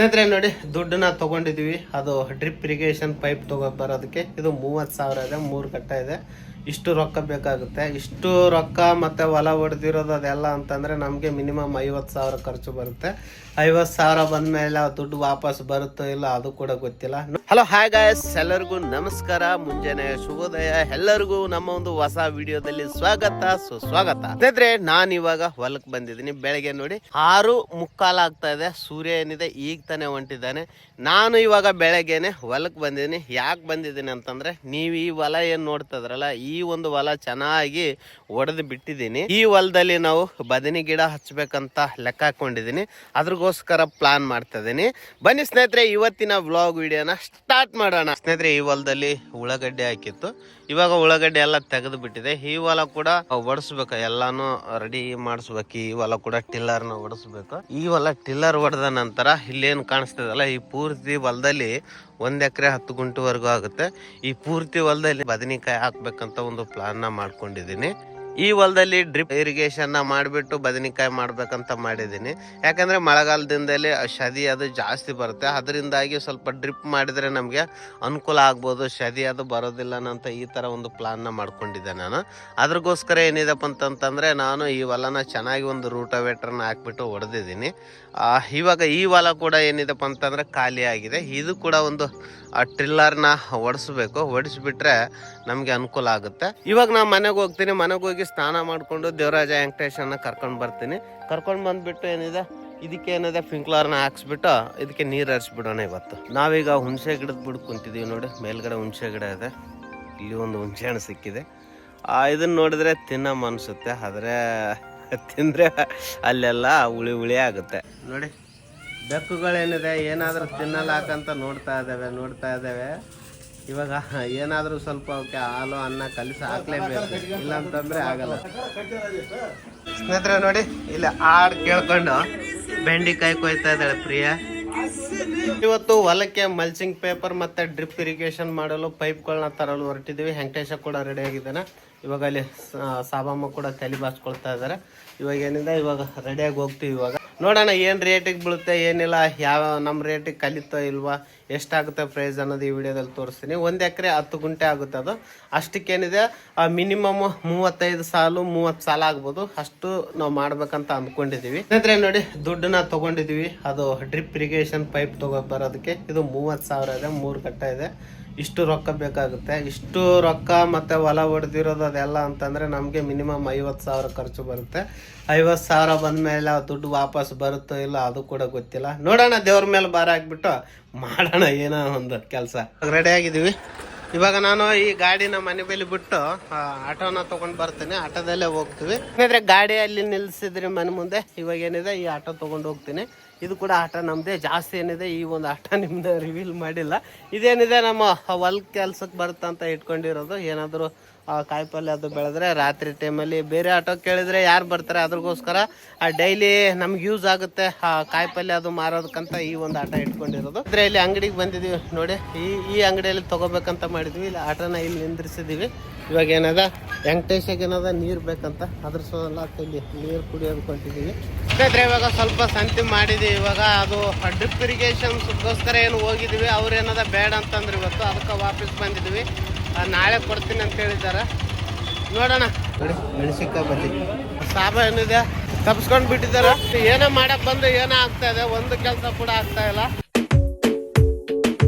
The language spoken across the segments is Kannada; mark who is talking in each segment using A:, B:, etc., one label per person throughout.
A: ಸ್ನೇಹಿತರೆ ನೋಡಿ, ದುಡ್ಡನ್ನ ತಗೊಂಡಿದ್ವಿ. ಅದು ಡ್ರಿಪ್ ಇರಿಗೇಷನ್ ಪೈಪ್ ಬರೋದಕ್ಕೆ ಇದು 30,000 ಇದೆ. 3 ಕಟ್ಟ ಇದೆ. ಇಷ್ಟು ರೊಕ್ಕ ಬೇಕಾಗುತ್ತೆ. ಇಷ್ಟು ರೊಕ್ಕ ಮತ್ತೆ ಹೊಲ ಹೊಡೆದಿರೋದು ಅದೆಲ್ಲ ಅಂತಂದ್ರೆ ನಮಗೆ ಮಿನಿಮಮ್ 50,000 ಖರ್ಚು ಬರುತ್ತೆ. 50,000 ಬಂದ್ಮೇಲೆ ದುಡ್ಡು ವಾಪಸ್ ಬರುತ್ತೋ ಇಲ್ಲ ಅದು ಕೂಡ ಗೊತ್ತಿಲ್ಲ. ಹಲೋ ಹಾಯ್ ಗಾಯ್ಸ್, ಎಲ್ಲರಿಗೂ ನಮಸ್ಕಾರ, ಮುಂಜಾನೆ ಶುಭೋದಯ. ಎಲ್ಲರಿಗೂ ನಮ್ಮ ಒಂದು ಹೊಸ ವಿಡಿಯೋದಲ್ಲಿ ಸ್ವಾಗತ ಸುಸ್ವಾಗತ. ಸ್ನೇಹಿತರೆ, ನಾನು ಇವಾಗ ಹೊಲಕ್ಕೆ ಬಂದಿದ್ದೀನಿ. ಬೆಳಗ್ಗೆ ನೋಡಿ 6:45 ಆಗ್ತಾ ಇದೆ. ಸೂರ್ಯ ಏನಿದೆ ಈಗ ತಾನೇ ಹೊಂಟಿದ್ದಾನೆ. ನಾನು ಇವಾಗ ಬೆಳಗ್ಗೆನೆ ಹೊಲಕ್ಕೆ ಬಂದಿದ್ದೀನಿ. ಯಾಕೆ ಬಂದಿದ್ದೀನಿ ಅಂತಂದ್ರೆ, ನೀವು ಈ ಹೊಲ ಏನ್ ನೋಡ್ತಿದ್ರಲ್ಲ, ಈ ಒಂದು ಹೊಲ ಚೆನ್ನಾಗಿ ಒಡೆದು ಬಿಟ್ಟಿದ್ದೀನಿ. ಈ ಹೊಲದಲ್ಲಿ ನಾವು ಬದನೆ ಗಿಡ ಹಚ್ಬೇಕಂತ ಲೆಕ್ಕ ಹಾಕೊಂಡಿದ್ದೀನಿ. ಅದ್ರಗೋಸ್ಕರ ಪ್ಲಾನ್ ಮಾಡ್ತಾ ಇದೀನಿ. ಬನ್ನಿ ಸ್ನೇಹಿತರೆ, ಇವತ್ತಿನ ವ್ಲಾಗ್ ವಿಡಿಯೋನ ಸ್ಟಾರ್ಟ್ ಮಾಡೋಣ. ಸ್ನೇಹಿತರೆ, ಈ ಹೊಲದಲ್ಲಿ ಉಳ್ಳಾಗಡ್ಡೆ ಹಾಕಿತ್ತು. ಇವಾಗ ಉಳ್ಳಾಗಡ್ಡೆ ಎಲ್ಲ ತೆಗೆದು ಬಿಟ್ಟಿದೆ. ಈ ಹೊಲ ಕೂಡ ಒಡಿಸ್ಬೇಕು, ಎಲ್ಲಾನು ರೆಡಿ ಮಾಡಿಸ್ಬೇಕು. ಈ ಹೊಲ ಕೂಡ ಟಿಲ್ಲರ್ನ ಒಡಿಸ್ಬೇಕು. ಈ ಹೊಲ ಟಿಲ್ಲರ್ ಹೊಡೆದ ನಂತರ ಇಲ್ಲೇನು ಕಾಣಿಸ್ತದಲ್ಲ, ಈ ಪೂರ್ತಿ ಹೊಲದಲ್ಲಿ 1 ಎಕರೆ 10 ಗುಂಟೆವರೆಗೂ ಆಗುತ್ತೆ. ಈ ಪೂರ್ತಿ ಹೊಲದಲ್ಲಿ ಬದನೆಕಾಯಿ ಹಾಕ್ಬೇಕಂತ ಒಂದು ಪ್ಲಾನ್ ನ ಮಾಡ್ಕೊಂಡಿದ್ದೀನಿ. ಈ ಹೊಲದಲ್ಲಿ ಡ್ರಿಪ್ ಇರಿಗೇಷನ್ ಮಾಡಿಬಿಟ್ಟು ಬದನೆಕಾಯಿ ಮಾಡ್ಬೇಕಂತ ಮಾಡಿದ್ದೀನಿ. ಯಾಕಂದ್ರೆ ಮಳೆಗಾಲದಿಂದಲೇ ಶದಿ ಅದು ಜಾಸ್ತಿ ಬರುತ್ತೆ. ಅದರಿಂದಾಗಿ ಸ್ವಲ್ಪ ಡ್ರಿಪ್ ಮಾಡಿದ್ರೆ ನಮಗೆ ಅನುಕೂಲ ಆಗ್ಬೋದು. ಶದಿ ಅದು ಬರೋದಿಲ್ಲ ಅಂತ ಈ ತರ ಒಂದು ಪ್ಲಾನ್ ನ ಮಾಡ್ಕೊಂಡಿದ್ದೆ ನಾನು. ಅದ್ರಗೋಸ್ಕರ ಏನಿದೆಪ್ಪ ಅಂತಂದ್ರೆ, ನಾನು ಈ ಹೊಲನ ಚೆನ್ನಾಗಿ ಒಂದು ರೂಟೋವೇಟರ್ನ ಹಾಕ್ಬಿಟ್ಟು ಹೊಡೆದಿದ್ದೀನಿ. ಇವಾಗ ಈ ಹೊಲ ಕೂಡ ಏನಿದೆಪ್ಪ ಅಂತಂದ್ರೆ ಖಾಲಿ ಆಗಿದೆ. ಇದು ಕೂಡ ಒಂದು ಟ್ರಿಲ್ಲರ್ನ ಒಡಿಸ್ಬೇಕು. ಒಡಿಸ್ಬಿಟ್ರೆ ನಮ್ಗೆ ಅನುಕೂಲ ಆಗುತ್ತೆ. ಇವಾಗ ನಾ ಮನೆಗೆ ಹೋಗ್ತೀನಿ. ಮನೆಗೆ ಹೋಗಿ ಸ್ನಾನ ಮಾಡ್ಕೊಂಡು ದೇವರಾಜ ವೆಂಕಟೇಶನ್ನ ಕರ್ಕೊಂಡು ಬರ್ತೀನಿ. ಕರ್ಕೊಂಡು ಬಂದ್ಬಿಟ್ಟು ಏನಿದೆ ಇದಕ್ಕೆ ಏನಿದೆ ಸ್ಪ್ರಿಂಕ್ಲರ್ನ ಹಾಕ್ಸ್ಬಿಟ್ಟು ಇದಕ್ಕೆ ನೀರು ಹರಿಸ್ಬಿಡೋಣ. ಇವತ್ತು ನಾವೀಗ ಹುಣಸೆ ಗಿಡದ ಬಿಡ್ ಕುಂತಿದೀವಿ. ನೋಡಿ, ಮೇಲ್ಗಡೆ ಹುಣಸೆ ಗಿಡ ಇದೆ. ಇಲ್ಲಿ ಒಂದು ಹುಣಸೆ ಹಣ್ಣು ಸಿಕ್ಕಿದೆ. ಇದನ್ನ ನೋಡಿದ್ರೆ ತಿನ್ನಮ್ಮ ಅನ್ಸುತ್ತೆ, ಆದ್ರೆ ತಿಂದ್ರೆ ಅಲ್ಲೆಲ್ಲ ಹುಳಿ ಆಗುತ್ತೆ. ನೋಡಿ, ಬೆಕ್ಕುಗಳೇನಿದೆ ಏನಾದ್ರೂ ತಿನ್ನಲ್ಲ ಹಾಕಂತ ನೋಡ್ತಾ ಇದ್ದೇವೆ. ಇವಾಗ ಏನಾದ್ರೂ ಸ್ವಲ್ಪ ಅವಕ್ಕೆ ಹಾಲು ಅನ್ನ ಕಲಿಸಿ ಹಾಕ್ಲೇಬೇಕು, ಇಲ್ಲ ಅಂತಂದ್ರೆ ಆಗಲ್ಲ. ಸ್ನೇಹಿತರೆ ನೋಡಿ, ಇಲ್ಲಿ ಹಾಡು ಕೇಳ್ಕೊಂಡು ಬೆಂಡಿಕಾಯಿ ಕೊಯ್ತಾ ಇದ್ದಾಳೆ ಪ್ರಿಯಾ. ಇವತ್ತು ಹೊಲಕ್ಕೆ ಮಲ್ಚಿಂಗ್ ಪೇಪರ್ ಮತ್ತೆ ಡ್ರಿಪ್ ಇರಿಗೇಷನ್ ಮಾಡಲು ಪೈಪ್ಗಳನ್ನ ತರಲು ಹೊರಟಿದ್ದೀವಿ. ವೆಂಕಟೇಶ ಕೂಡ ರೆಡಿ ಆಗಿದ್ದಾನೆ. ಇವಾಗ ಅಲ್ಲಿ ಸಾಬಮ್ಮ ಕೂಡ ತಲೆ ಬಾಚ್ಕೊಳ್ತಾ ಇದ್ದಾರೆ. ಇವಾಗ ಏನಿದೆ, ಇವಾಗ ರೆಡಿಯಾಗಿ ಹೋಗ್ತೀವಿ. ಇವಾಗ ನೋಡೋಣ ಏನು ರೇಟಿಗೆ ಬೀಳುತ್ತೆ ಏನಿಲ್ಲ, ಯಾವ ನಮ್ಮ ರೇಟಿಗೆ ಕಲಿತೋ ಇಲ್ವಾ, ಎಷ್ಟಾಗುತ್ತೆ ಪ್ರೈಸ್ ಅನ್ನೋದು ಈ ವಿಡಿಯೋದಲ್ಲಿ ತೋರಿಸ್ತೀನಿ. 1 ಎಕರೆ 10 ಗುಂಟೆ ಆಗುತ್ತೆ. ಅದು ಅಷ್ಟಕ್ಕೇನಿದೆ ಮಿನಿಮಮ್ 35 ಸಾಲು 30 ಸಾಲ ಆಗ್ಬೋದು. ಅಷ್ಟು ನಾವು ಮಾಡ್ಬೇಕಂತ ಅಂದ್ಕೊಂಡಿದ್ದೀವಿ. ಸ್ನೇಹಿತರೆ ನೋಡಿ, ದುಡ್ಡನ್ನ ತಗೊಂಡಿದ್ವಿ. ಅದು ಡ್ರಿಪ್ ಇರಿಗೇಷನ್ ಪೈಪ್ ಬರೋದಕ್ಕೆ ಇದು 30,000 ಇದೆ. 3 ಕಟ್ಟ ಇದೆ. ಇಷ್ಟು ರೊಕ್ಕ ಬೇಕಾಗುತ್ತೆ. ಇಷ್ಟು ರೊಕ್ಕ ಮತ್ತೆ ಹೊಲ ಹೊಡೆದಿರೋದು ಅದೆಲ್ಲ ಅಂತಂದ್ರೆ ನಮಗೆ ಮಿನಿಮಮ್ 50,000 ಖರ್ಚು ಬರುತ್ತೆ. 50,000 ಬಂದ್ಮೇಲೆ ದುಡ್ಡು ವಾಪಸ್ ಬರುತ್ತೋ ಇಲ್ಲ ಅದು ಕೂಡ ಗೊತ್ತಿಲ್ಲ. ನೋಡೋಣ, ದೇವ್ರ ಮೇಲೆ ಭಾರ ಹಾಕ್ಬಿಟ್ಟು ಮಾಡೋಣ ಏನೋ ಒಂದು ಕೆಲಸ. ರೆಡಿ ಆಗಿದ್ದೀವಿ. ಇವಾಗ ನಾನು ಈ ಗಾಡಿನ ಮನೆ ಮೇಲೆ ಬಿಟ್ಟು ಆಟೋನ ತಗೊಂಡ್ ಬರ್ತೀನಿ. ಆಟೋದಲ್ಲೇ ಹೋಗ್ತೀವಿ. ಯಾಕಂದ್ರೆ ಗಾಡಿ ಅಲ್ಲಿ ನಿಲ್ಸಿದ್ರಿ ಮನೆ ಮುಂದೆ. ಇವಾಗ ಏನಿದೆ, ಈ ಆಟೋ ತಗೊಂಡು ಹೋಗ್ತೀನಿ. ಇದು ಕೂಡ ಆಟ ನಮ್ದೇ. ಜಾಸ್ತಿ ಏನಿದೆ, ಈ ಒಂದು ಆಟ ನಿಮ್ದು ರಿವೀಲ್ ಮಾಡಿಲ್ಲ. ಇದೇನಿದೆ ನಮ್ಮ ಹೊಲ ಕೆಲ್ಸಕ್ಕೆ ಬರುತ್ತೆ ಅಂತ ಇಟ್ಕೊಂಡಿರೋದು. ಏನಾದರೂ ಕಾಯಿಪಲ್ಯ ಅದು ಬೆಳೆದ್ರೆ ರಾತ್ರಿ ಟೈಮಲ್ಲಿ ಬೇರೆ ಆಟೋ ಕೇಳಿದ್ರೆ ಯಾರು ಬರ್ತಾರೆ, ಅದ್ರಗೋಸ್ಕರ ಡೈಲಿ ನಮ್ಗೆ ಯೂಸ್ ಆಗುತ್ತೆ ಕಾಯಿಪಲ್ಯ ಅದು ಮಾರೋದಕ್ಕಂತ ಈ ಒಂದು ಆಟ ಇಟ್ಕೊಂಡಿರೋದು. ಅಂದ್ರೆ ಇಲ್ಲಿ ಅಂಗಡಿಗೆ ಬಂದಿದ್ದೀವಿ ನೋಡಿ. ಈ ಅಂಗಡಿಯಲ್ಲಿ ತಗೋಬೇಕಂತ ಮಾಡಿದ್ವಿ. ಇಲ್ಲಿ ಆಟೋನ ಇಲ್ಲಿ ನಿಂದ್ರಿಸಿದೀವಿ. ಇವಾಗ ಏನದ, ವೆಂಕಟೇಶಗೆ ಏನದ ನೀರು ಬೇಕಂತ, ಅದ್ರ ಸಲ ಇಲ್ಲಿ ನೀರು ಕುಡಿಯೋದು ಕೊಂಟಿದ್ದೀವಿ. ಯಾಕಂದ್ರೆ ಇವಾಗ ಸ್ವಲ್ಪ ಸಂತಿ ಮಾಡಿದೀವಿ. ಇವಾಗ ಅದು ಡ್ರಿಪ್ ಇರಿಗೇಷನ್ಗೋಸ್ಕರ ಏನು ಹೋಗಿದ್ದೀವಿ. ಅವ್ರು ಏನದ ಬೇಡ ಅಂತಂದ್ರೆ ಇವತ್ತು, ಅದಕ್ಕೆ ವಾಪಸ್ ಬಂದಿದ್ವಿ. ನಾಳೆ ಕೊಡ್ತೀನಿ ಅಂತ ಹೇಳಿದ್ದಾರೆ. ನೋಡೋಣ. ನೋಡಿ, ಮೆಣಸಿನ್ಕಾಯಿ ಬಲ್ಲಿ ಸಾಬ ಏನಿದೆ ತಪ್ಸ್ಕೊಂಡು ಬಿಟ್ಟಿದ್ದಾರೆ. ಏನೋ ಮಾಡಕ್ ಬಂದು ಏನೋ ಆಗ್ತಾ ಇದೆ, ಒಂದು ಕೆಲಸ ಕೂಡ ಆಗ್ತಾ ಇಲ್ಲ.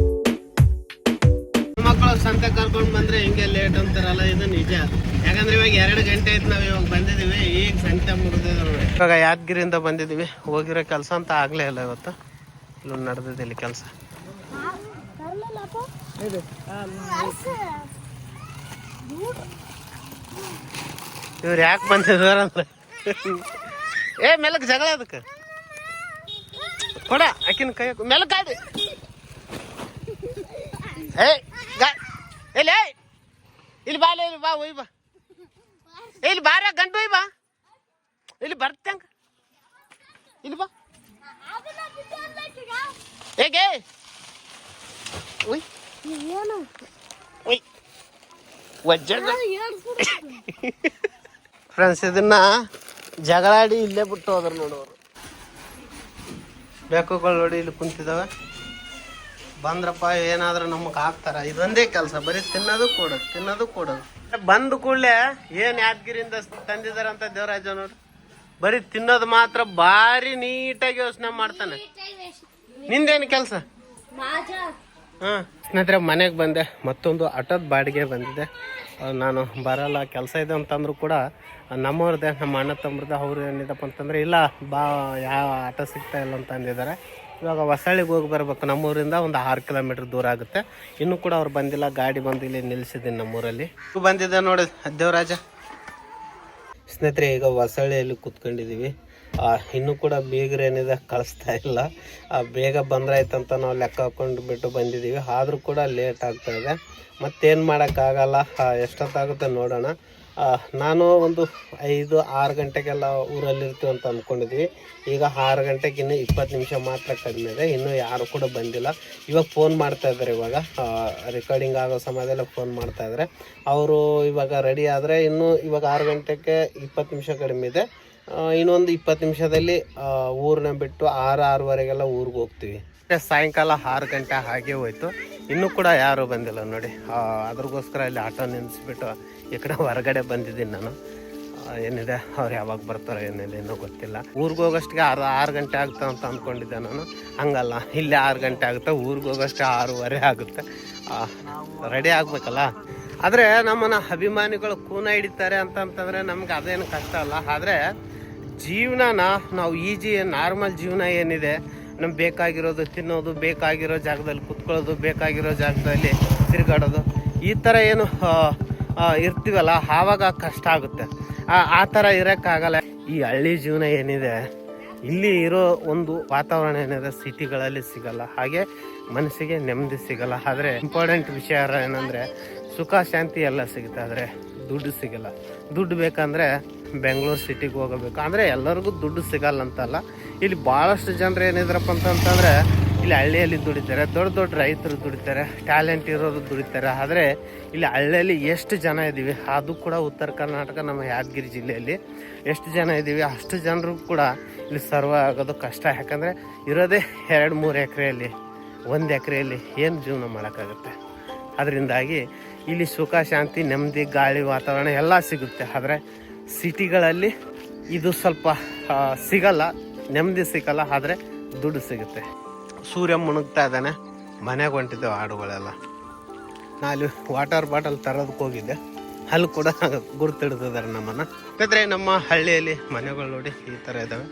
A: ಮಕ್ಕಳು ಸಂತೆ ಕರ್ಕೊಂಡು ಬಂದ್ರೆ ಹಿಂಗೆ ಲೇಟ್ ಅಂತಾರಲ್ಲ, ಇದು ನಿಜ. ಯಾಕಂದ್ರೆ ಇವಾಗ 2 ಗಂಟೆ ಆಯ್ತು, ನಾವು ಇವಾಗ ಬಂದಿದ್ದೀವಿ. ಈಗ ಸಂತೆ ಮುಗಿದಿದೆ ನೋಡಿ. ಇವಾಗ ಯಾದಗಿರಿಯಿಂದ ಬಂದಿದ್ದೀವಿ. ಹೋಗಿರೋ ಕೆಲಸ ಅಂತ ಆಗ್ಲೇ ಇಲ್ಲ. ಇವತ್ತು ಇಲ್ಲಿ ನಡೆದಿದೆ ಇಲ್ಲಿ ಕೆಲಸ. ಇವ್ರು ಯಾಕೆ ಬಂದಿದಾರಂದ್ರೆ, ಮೆಲಕ್ ಜಗಳ ಅದಕ್ಕೆ ಕೊಡ ಆಕಿನ ಕೈ ಮೆಲಕ್ ಗಾಡಿ. ಇಲ್ಲಿ ಬಾ, ಇಲ್ಲಿ ಬಾ, ಒಯ್ ಬಾ, ಇಲ್ಲಿ ಬಾರ ಗಂಟು ಒಯ್ ಬಾ, ಇಲ್ಲಿ ಬರ್ತಂಗ, ಇಲ್ಲಿ ಬಾ. ಹೇಗೆ ಫ್ರೆಂಡ್ಸ್, ಇದನ್ನ ಜಗಳಾಡಿ ಇಲ್ಲೇ ಬಿಟ್ಟು ಹೋದ್ರು ನೋಡೋರು. ಬೆಕ್ಕುಗಳು ನೋಡಿ ಇಲ್ಲಿ ಕುಂತಿದ್ದಾವೆ. ಬಂದ್ರಪ್ಪ ಏನಾದ್ರೂ ನಮಗೆ ಹಾಕ್ತಾರ. ಇದೊಂದೇ ಕೆಲಸ, ಬರೀ ತಿನ್ನೋದು ಕೊಡೋದು. ಬಂದ ಕೂಡಲೇ ಏನ್ ಯಾದಗಿರಿಯಿಂದ ತಂದಿದಾರಂತ ದೇವರಾಜ ನೋಡಿ, ಬರೀ ತಿನ್ನೋದು ಮಾತ್ರ ಭಾರಿ ನೀಟಾಗಿ ಯೋಚನೆ ಮಾಡ್ತಾನೆ. ನಿಂದೇನು ಕೆಲಸ? ಸ್ನೇಹಿತರೆ ಮನೆಗೆ ಬಂದೆ, ಮತ್ತೊಂದು ಆಟೋದ ಬಾಡಿಗೆ ಬಂದಿದೆ. ನಾನು ಬರಲ್ಲ ಕೆಲಸ ಇದೆ ಅಂತಂದ್ರು ಕೂಡ ನಮ್ಮವ್ರದ್ದೆ, ನಮ್ಮ ಅಣ್ಣ ತಮ್ಮರದ್ದು. ಅವ್ರು ಏನಿದಪ್ಪ ಅಂತಂದ್ರೆ ಇಲ್ಲ ಬಾ, ಯಾವ ಆಟೋ ಸಿಗ್ತಾ ಇಲ್ಲ ಅಂತ ಅಂದಿದ್ದಾರೆ. ಇವಾಗ ಹೊಸಳ್ಳಿಗೆ ಹೋಗಿ ಬರ್ಬೇಕು. ನಮ್ಮೂರಿಂದ ಒಂದು 6 ಕಿಲೋಮೀಟ್ರ್ ದೂರ ಆಗುತ್ತೆ. ಇನ್ನೂ ಕೂಡ ಅವ್ರು ಬಂದಿಲ್ಲ. ಗಾಡಿ ಬಂದು ಇಲ್ಲಿ ನಿಲ್ಲಿಸಿದ್ದೀನಿ ನಮ್ಮೂರಲ್ಲಿ. ಬಂದಿದ್ದೆ ನೋಡಿ ದೇವರಾಜ. ಸ್ನೇಹಿತರೆ ಈಗ ಹೊಸಳ್ಳಿಯಲ್ಲಿ ಕೂತ್ಕೊಂಡಿದ್ದೀವಿ. ಇನ್ನೂ ಕೂಡ ಬೀಗರೇನಿದೆ ಕಳಿಸ್ತಾ ಇಲ್ಲ. ಬೇಗ ಬಂದ್ರಾಯ್ತಂತ ನಾವು ಲೆಕ್ಕ ಹಾಕೊಂಡು ಬಿಟ್ಟು ಬಂದಿದ್ದೀವಿ. ಆದರೂ ಕೂಡ ಲೇಟ್ ಆಗ್ತಾ ಇದೆ. ಮತ್ತೇನು ಮಾಡೋಕ್ಕಾಗಲ್ಲ, ಎಷ್ಟೊತ್ತಾಗುತ್ತೆ ನೋಡೋಣ. ನಾನು ಒಂದು 5-6 ಗಂಟೆಗೆಲ್ಲ ಊರಲ್ಲಿರ್ತೀವಿ ಅಂತ ಅಂದ್ಕೊಂಡಿದ್ವಿ. ಈಗ 6 ಗಂಟೆಗೆ ಇನ್ನೂ 20 ನಿಮಿಷ ಮಾತ್ರ ಕಡಿಮೆ ಇದೆ. ಇನ್ನೂ ಯಾರು ಕೂಡ ಬಂದಿಲ್ಲ. ಇವಾಗ ಫೋನ್ ಮಾಡ್ತಾ ಇದ್ದಾರೆ. ಇವಾಗ ರೆಕಾರ್ಡಿಂಗ್ ಆಗೋ ಸಮಯದಲ್ಲೇ ಫೋನ್ ಮಾಡ್ತಾ ಇದ್ದಾರೆ. ಅವರು ಇವಾಗ ರೆಡಿ ಆದರೆ ಇನ್ನೂ ಇವಾಗ 6 ಗಂಟೆಗೆ 20 ನಿಮಿಷ ಕಡಿಮೆ ಇದೆ. ಇನ್ನೊಂದು 20 ನಿಮಿಷದಲ್ಲಿ ಊರನ್ನ ಬಿಟ್ಟು 6-6:15ಗೆಲ್ಲ ಊರಿಗೆ ಹೋಗ್ತೀವಿ. ಸಾಯಂಕಾಲ 6 ಗಂಟೆ ಹಾಗೆ ಹೋಯ್ತು. ಇನ್ನೂ ಕೂಡ ಯಾರು ಬಂದಿಲ್ಲ ನೋಡಿ. ಅದ್ರಗೋಸ್ಕರ ಇಲ್ಲಿ ಆಟೋ ನಿಲ್ಲಿಸ್ಬಿಟ್ಟು ಈ ಕಡೆ ಹೊರಗಡೆ ಬಂದಿದ್ದೀನಿ ನಾನು. ಏನಿದೆ ಅವ್ರು ಯಾವಾಗ ಬರ್ತಾರೋ ಏನಿದೆ ಇನ್ನೂ ಗೊತ್ತಿಲ್ಲ. ಊರಿಗೆ ಹೋಗೋಷ್ಟಿಗೆ 6 ಗಂಟೆ ಆಗ್ತಾ ಅಂತ ಅಂದ್ಕೊಂಡಿದ್ದೆ ನಾನು. ಹಂಗಲ್ಲ, ಇಲ್ಲಿ 6 ಗಂಟೆ ಆಗುತ್ತೆ, ಊರಿಗೆ ಹೋಗೋಷ್ಟೇ 6:15 ಆಗುತ್ತೆ. ರೆಡಿ ಆಗಬೇಕಲ್ಲ. ಆದರೆ ನಮ್ಮನ್ನು ಅಭಿಮಾನಿಗಳು ಕೂನ ಹಿಡಿತಾರೆ ಅಂತಂತಂದರೆ ನಮ್ಗೆ ಅದೇನು ಕಷ್ಟ ಅಲ್ಲ. ಆದರೆ ಜೀವನನ ನಾವು ನಾರ್ಮಲ್ ಜೀವನ ಏನಿದೆ, ನಮ್ಗೆ ಬೇಕಾಗಿರೋದು ತಿನ್ನೋದು, ಬೇಕಾಗಿರೋ ಜಾಗದಲ್ಲಿ ಕುತ್ಕೊಳ್ಳೋದು, ಬೇಕಾಗಿರೋ ಜಾಗದಲ್ಲಿ ತಿರುಗಾಡೋದು, ಈ ಥರ ಏನು ಇರ್ತೀವಲ್ಲ ಆವಾಗ ಕಷ್ಟ ಆಗುತ್ತೆ. ಆ ಥರ ಇರೋಕ್ಕಾಗಲ್ಲ. ಈ ಹಳ್ಳಿ ಜೀವನ ಏನಿದೆ, ಇಲ್ಲಿ ಇರೋ ಒಂದು ವಾತಾವರಣ ಏನಿದೆ ಸಿಟಿಗಳಲ್ಲಿ ಸಿಗಲ್ಲ. ಹಾಗೆ ಮನಸ್ಸಿಗೆ ನೆಮ್ಮದಿ ಸಿಗಲ್ಲ. ಆದರೆ ಇಂಪಾರ್ಟೆಂಟ್ ವಿಷಯ ಏನಂದರೆ ಸುಖ ಶಾಂತಿ ಎಲ್ಲ ಸಿಗುತ್ತೆ, ಆದರೆ ದುಡ್ಡು ಸಿಗಲ್ಲ. ದುಡ್ಡು ಬೇಕಂದರೆ ಬೆಂಗಳೂರು ಸಿಟಿಗೆ ಹೋಗಬೇಕು. ಅಂದರೆ ಎಲ್ಲರಿಗೂ ದುಡ್ಡು ಸಿಗಲ್ಲ ಅಂತಲ್ಲ. ಇಲ್ಲಿ ಭಾಳಷ್ಟು ಜನರು ಏನಿದ್ರಪ್ಪ ಅಂತಂತಂದರೆ ಇಲ್ಲಿ ಹಳ್ಳಿಯಲ್ಲಿ ದುಡಿತಾರೆ. ದೊಡ್ಡ ದೊಡ್ಡ ರೈತರು ದುಡಿತಾರೆ, ಟ್ಯಾಲೆಂಟ್ ಇರೋರು ದುಡಿತಾರೆ. ಆದರೆ ಇಲ್ಲಿ ಹಳ್ಳಿಯಲ್ಲಿ ಎಷ್ಟು ಜನ ಇದ್ದೀವಿ, ಅದು ಕೂಡ ಉತ್ತರ ಕರ್ನಾಟಕ ನಮ್ಮ ಯಾದಗಿರಿ ಜಿಲ್ಲೆಯಲ್ಲಿ ಎಷ್ಟು ಜನ ಇದ್ದೀವಿ, ಅಷ್ಟು ಜನರು ಕೂಡ ಇಲ್ಲಿ ಸರ್ವ ಆಗೋದು ಕಷ್ಟ. ಯಾಕಂದರೆ ಇರೋದೇ 2-3 ಎಕರೆಯಲ್ಲಿ, 1 ಎಕರೆಯಲ್ಲಿ ಏನು ಜೀವನ ಮಾಡೋಕ್ಕಾಗುತ್ತೆ. ಅದರಿಂದಾಗಿ ಇಲ್ಲಿ ಸುಖ ಶಾಂತಿ, ನೆಮ್ಮದಿ, ಗಾಳಿ, ವಾತಾವರಣ ಎಲ್ಲ ಸಿಗುತ್ತೆ. ಆದರೆ ಸಿಟಿಗಳಲ್ಲಿ ಇದು ಸ್ವಲ್ಪ ಸಿಗಲ್ಲ, ನೆಮ್ಮದಿ ಸಿಗಲ್ಲ. ಆದರೆ ದುಡ್ಡು ಸಿಗುತ್ತೆ. ಸೂರ್ಯ ಮುಣುಗ್ತಾ ಇದ್ದಾನೆ. ಮನೆಗೆ ಹೊಂಟಿದ್ದೇವೆ ಆಡುಗಳೆಲ್ಲ. ನಾನು ವಾಟರ್ ಬಾಟಲ್ ತರೋದಕ್ಕೆ ಹೋಗಿದ್ದೆ, ಅಲ್ಲಿ ಕೂಡ ಗುರುತಿಡ್ತಿದ್ದಾರೆ ನಮ್ಮನ್ನು. ಯಾಕಂದರೆ ನಮ್ಮ ಹಳ್ಳಿಯಲ್ಲಿ ಮನೆಗಳು ನೋಡಿ ಈ ಥರ ಇದ್ದಾವೆ.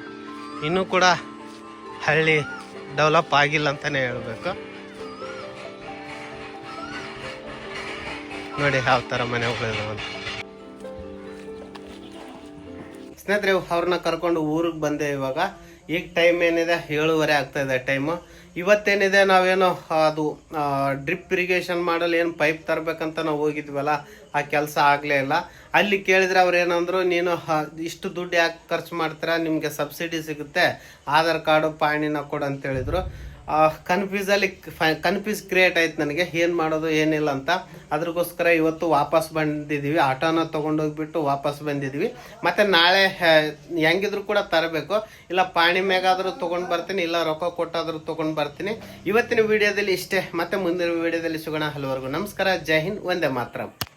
A: ಇನ್ನೂ ಕೂಡ ಹಳ್ಳಿ ಡೆವಲಪ್ ಆಗಿಲ್ಲ ಅಂತಲೇ ಹೇಳಬೇಕು. ನೋಡಿ ಯಾವ ಥರ ಮನೆಗಳಿದಾವಂತ. ಸ್ನೇಹಿತರೆ ಅವ್ರನ್ನ ಕರ್ಕೊಂಡು ಊರಿಗೆ ಬಂದೆ. ಇವಾಗ ಈಗ ಟೈಮ್ ಏನಿದೆ 7:15 ಆಗ್ತಾ ಇದೆ ಟೈಮು. ಇವತ್ತೇನಿದೆ ನಾವೇನೋ ಅದು ಡ್ರಿಪ್ ಇರಿಗೇಷನ್ ಮಾಡಲು ಏನು ಪೈಪ್ ತರಬೇಕಂತ ನಾವು ಹೋಗಿದ್ವಲ್ಲ, ಆ ಕೆಲಸ ಆಗಲೇ ಇಲ್ಲ. ಅಲ್ಲಿ ಕೇಳಿದ್ರೆ ಅವ್ರು ಏನಂದ್ರು, ನೀನು ಇಷ್ಟು ದುಡ್ಡು ಯಾಕೆ ಖರ್ಚು ಮಾಡ್ತೀರಾ, ನಿಮಗೆ ಸಬ್ಸಿಡಿ ಸಿಗುತ್ತೆ, ಆಧಾರ್ ಕಾರ್ಡು ಪಾಣಿನ ಕೊಡು ಅಂತ ಹೇಳಿದ್ರು. ಕನ್ಫ್ಯೂಸ್ ಕ್ರಿಯೇಟ್ ಆಯ್ತು ನನಗೆ, ಏನು ಮಾಡೋದು ಏನಿಲ್ಲ ಅಂತ. ಅದ್ರಗೋಸ್ಕರ ಇವತ್ತು ವಾಪಸ್ ಬಂದಿದ್ದೀವಿ. ಆಟೋನ ತೊಗೊಂಡೋಗ್ಬಿಟ್ಟು ವಾಪಸ್ ಬಂದಿದ್ವಿ. ಮತ್ತು ನಾಳೆ ಹೆಂಗಿದ್ರು ಕೂಡ ತರಬೇಕು. ಇಲ್ಲ ಪಾಣಿ ಮ್ಯಾಗಾದರೂ ತೊಗೊಂಡು ಬರ್ತೀನಿ, ಇಲ್ಲ ರೊಕ್ಕ ಕೊಟ್ಟಾದರೂ ತೊಗೊಂಡು ಬರ್ತೀನಿ. ಇವತ್ತಿನ ವಿಡಿಯೋದಲ್ಲಿ ಇಷ್ಟೇ. ಮತ್ತೆ ಮುಂದಿನ ವಿಡಿಯೋದಲ್ಲಿ ಸಿಗೋಣ. ಅಲ್ಲಿವರೆಗೂ ನಮಸ್ಕಾರ, ಜೈ ಹಿಂದ್, ವಂದೇ ಮಾತರಂ.